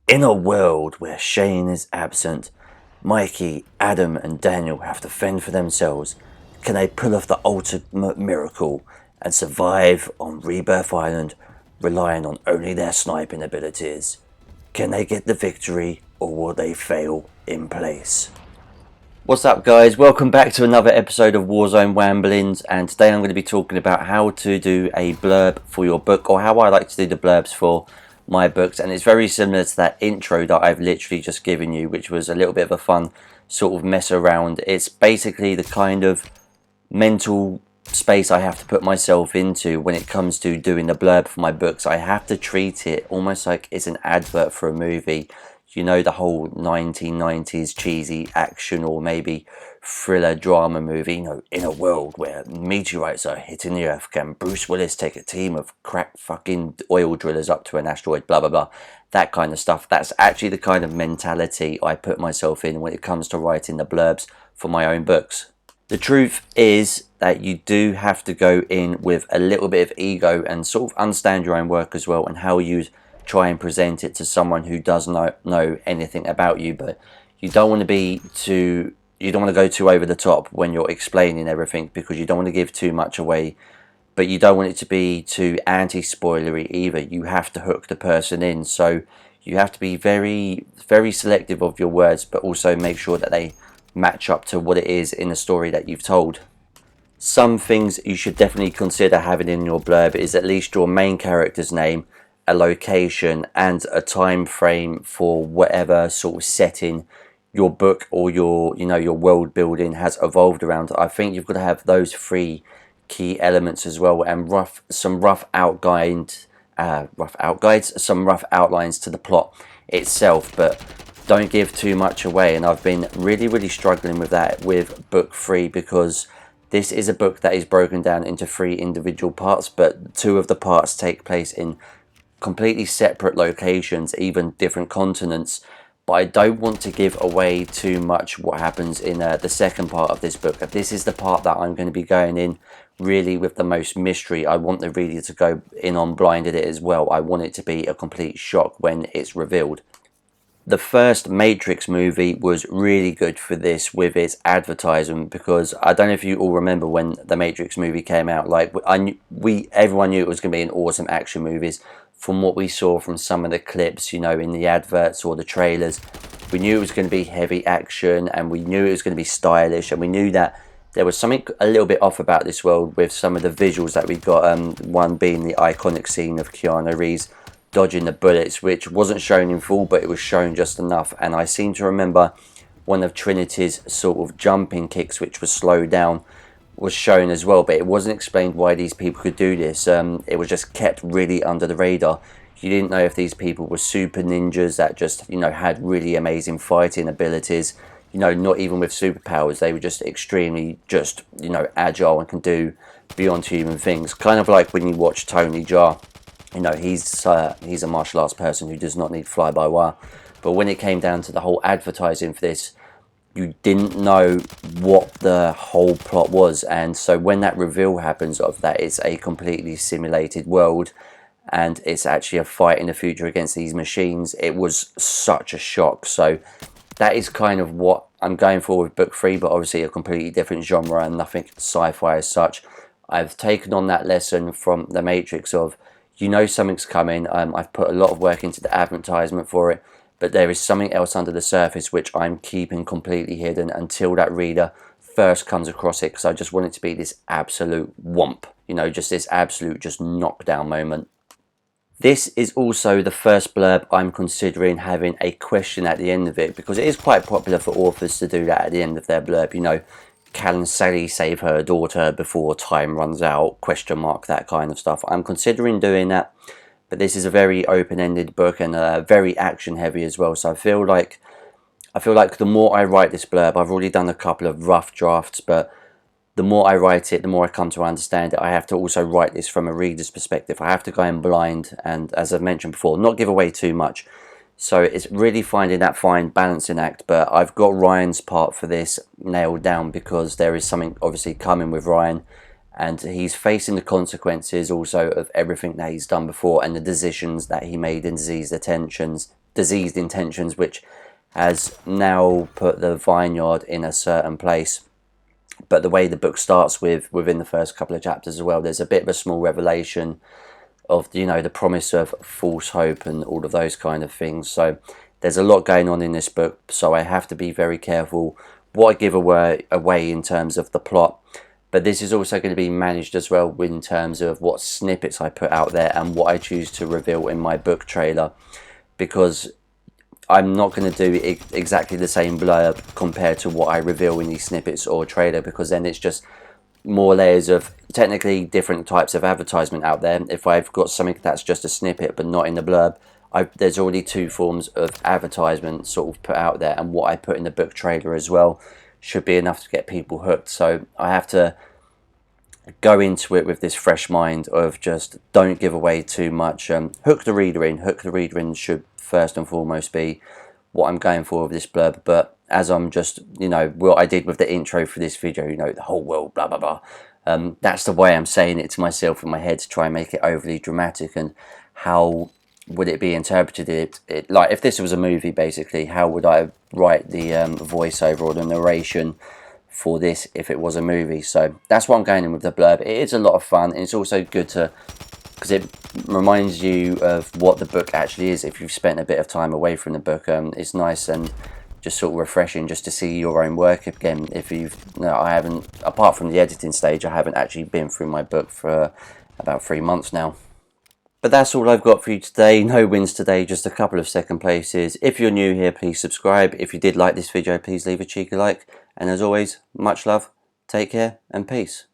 In a world where Shane is absent, Mikey, Adam, and Daniel have to fend for themselves. Can they pull off the ultimate miracle and survive on Rebirth Island, relying on only their sniping abilities? Can they get the victory, or will they fail in place? What's up, guys? Welcome back to another episode of Warzone Wamblings, and today I'm going to be talking about how to do a blurb for your book, or how I like to do the blurbs for my books. And it's very similar to that intro that I've literally just given you, which was a little bit of a fun sort of mess around. It's basically the kind of mental space I have to put myself into when it comes to doing the blurb for my books. I have to treat it almost like it's an advert for a movie. You know, the whole 1990s cheesy action or maybe thriller drama movie. You know, in a world where meteorites are hitting the earth, can Bruce Willis take a team of crack fucking oil drillers up to an asteroid, blah blah blah, that kind of stuff. That's actually the kind of mentality I put myself in when it comes to writing the blurbs for my own books. The truth is that you do have to go in with a little bit of ego and sort of understand your own work as well, and how you try and present it to someone who does not know anything about you. But you don't want to go too over the top when you're explaining everything, because you don't want to give too much away, but you don't want it to be too anti-spoilery either. You have to hook the person in, so you have to be very, very selective of your words, but also make sure that they match up to what it is in the story that you've told. Some things you should definitely consider having in your blurb is at least your main character's name, a location, and a time frame for whatever sort of setting your book or your world building has evolved around. I think you've got to have those three key elements as well, and some rough outlines to the plot itself, but don't give too much away. And I've been really struggling with that with book 3, because this is a book that is broken down into 3 individual parts, but 2 of the parts take place in completely separate locations, even different continents. But I don't want to give away too much what happens in the second part of this book. This is the part that I'm going to be going in really with the most mystery. I want the reader to go in on blinded it as well. I want it to be a complete shock when it's revealed. The first Matrix movie was really good for this with its advertisement, because I don't know if you all remember when the Matrix movie came out. Like, everyone knew it was going to be an awesome action movie. From what we saw from some of the clips, you know, in the adverts or the trailers, we knew it was going to be heavy action, and we knew it was going to be stylish, and we knew that there was something a little bit off about this world with some of the visuals that we got. One being the iconic scene of Keanu Reeves dodging the bullets, which wasn't shown in full, but it was shown just enough. And I seem to remember one of Trinity's sort of jumping kicks, which was slowed down, was shown as well, but it wasn't explained why these people could do this. It was just kept really under the radar. You didn't know if these people were super ninjas that just, you know, had really amazing fighting abilities, you know, not even with superpowers. They were just extremely just, you know, agile and can do beyond human things. Kind of like when you watch Tony Jaa. You know, he's a martial arts person who does not need fly-by-wire. But when it came down to the whole advertising for this, you didn't know what the whole plot was. And so when that reveal happens of that it's a completely simulated world and it's actually a fight in the future against these machines, it was such a shock. So that is kind of what I'm going for with book 3, but obviously a completely different genre and nothing sci-fi as such. I've taken on that lesson from The Matrix of, you know, something's coming. I've put a lot of work into the advertisement for it, but there is something else under the surface which I'm keeping completely hidden until that reader first comes across it, because I just want it to be this absolute whomp, you know, just this absolute just knockdown moment. This is also the first blurb I'm considering having a question at the end of it, because it is quite popular for authors to do that at the end of their blurb. You know, can Sally save her daughter before time runs out? Question mark, that kind of stuff. I'm considering doing that, but this is a very open-ended book and very action-heavy as well. So I feel like the more I write this blurb, I've already done a couple of rough drafts, but the more I write it, the more I come to understand it. I have to also write this from a reader's perspective. I have to go in blind and, as I've mentioned before, not give away too much. So it's really finding that fine balancing act, but I've got Ryan's part for this nailed down, because there is something obviously coming with Ryan, and he's facing the consequences also of everything that he's done before and the decisions that he made in Z's attentions diseased intentions, which has now put the vineyard in a certain place. But the way the book starts within the first couple of chapters as well, there's a bit of a small revelation of, you know, the promise of false hope and all of those kind of things. So there's a lot going on in this book, so I have to be very careful what I give away in terms of the plot. But this is also going to be managed as well in terms of what snippets I put out there and what I choose to reveal in my book trailer, because I'm not going to do exactly the same blurb compared to what I reveal in these snippets or trailer, because then it's just more layers of technically different types of advertisement out there. If I've got something that's just a snippet but not in the blurb, there's already two forms of advertisement sort of put out there, and what I put in the book trailer as well should be enough to get people hooked. So I have to go into it with this fresh mind of just don't give away too much. Hook the reader in should first and foremost be what I'm going for with this blurb. But as I'm just, you know, what I did with the intro for this video, you know, the whole world, blah, blah, blah. That's the way I'm saying it to myself in my head to try and make it overly dramatic. And how would it be interpreted? Like, if this was a movie, basically, how would I write the voiceover or the narration for this if it was a movie? So that's what I'm going in with the blurb. It is a lot of fun, and it's also good to, because it reminds you of what the book actually is if you've spent a bit of time away from the book. It's nice and just sort of refreshing just to see your own work again. If you've, no, I haven't, apart from the editing stage, I haven't actually been through my book for about 3 months now. But that's all I've got for you today. No wins today, just a couple of second places. If you're new here, please subscribe. If you did like this video, please leave a cheeky like. And as always, much love, take care, and peace.